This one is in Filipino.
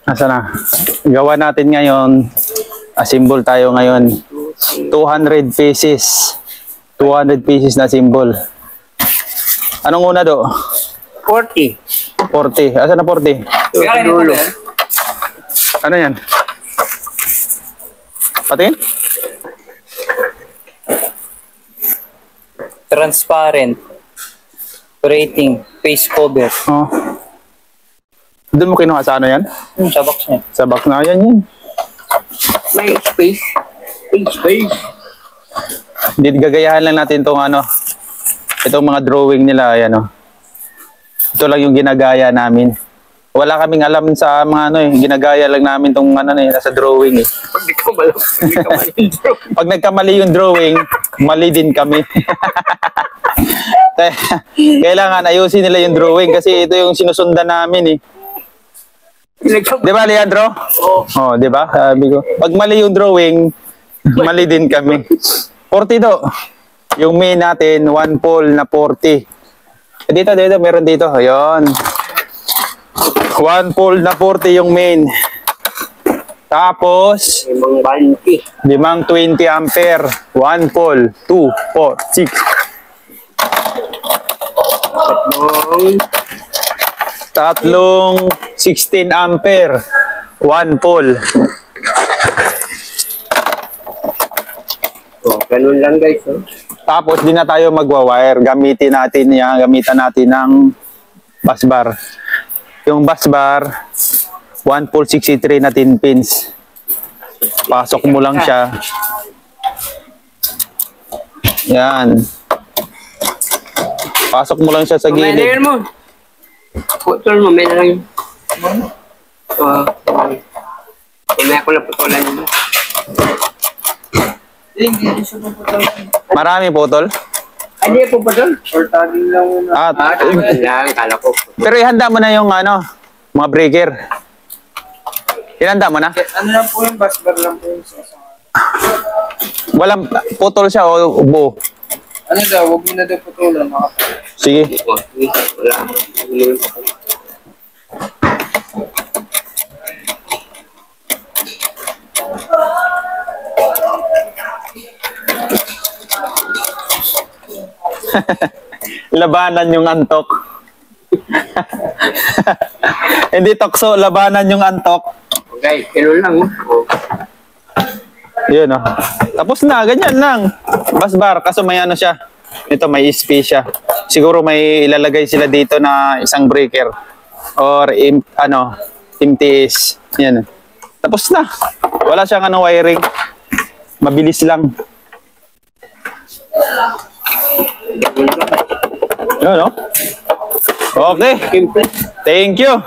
Asa na? Gawa natin ngayon. Assemble tayo ngayon. 200 pieces. 200 pieces na symbol. Anong una do? 40. 40. Asa na 40? Dulo. Ano yan? Patingin? Transparent. Rating. Face cover. Oh. Doon mo kinuha sa ano yan? Sa box niya. Sa box na yan yun. May space. May space. Hindi, gagayahan lang natin itong ano. Itong mga drawing nila. Ayan, oh. Ito lang yung ginagaya namin. Wala kaming alam sa mga ano eh. Ginagaya lang namin itong ano eh, nasa drawing eh. Pag nagkamali, Pag nagkamali yung drawing, mali din kami. Kailangan ayusin nila yung drawing kasi ito yung sinusundan namin eh. Di ba, Leandro? Oo. Oh, di ba? Sabi ko, pag mali yung drawing, mali din kami. 40 do. Yung main natin, 1 pole na 40. Dito, meron dito. Ayun. 1 pole na 40 yung main. Tapos, Limang 20. 520 ampere. 1 pole. 2, 4, 6. Tatlong 16 ampere. 1 pole. Oh, ganun lang guys. Oh. Tapos di na tayo magwa-wire. Gamitan natin ng busbar. Yung busbar, 1 pole 63 na 10 pins. Pasok mo lang siya. Yan. Pasok mo lang siya sa Mamaya na gilid. yun mo. Putol mo, may na lang yun. Mamaya ko lang putulan yun. Hindi siya puputulan. Marami putol. Hindi po putol? Or tagging lang muna. Tagging lang, kala ko. Pero ihanda mo na yung ano, mga breaker. Ihanda mo na? Ano lang po yung busbar lang po yung sasama. Walang putol siya o buo. Ano daw, huwag mo na daw putulan. Sige. Wala. Labanan yung antok. Hindi tokso, labanan yung antok. Okay, kailan lang. Yun oh. Tapos na, ganyan lang. Busbar, kaso may ano siya. Ito may space siya. Siguro may ilalagay sila dito na isang breaker. Or MTS. Yan. Tapos na. Wala siyang ano wiring. Mabilis lang. Yun oh. Okay. Thank you.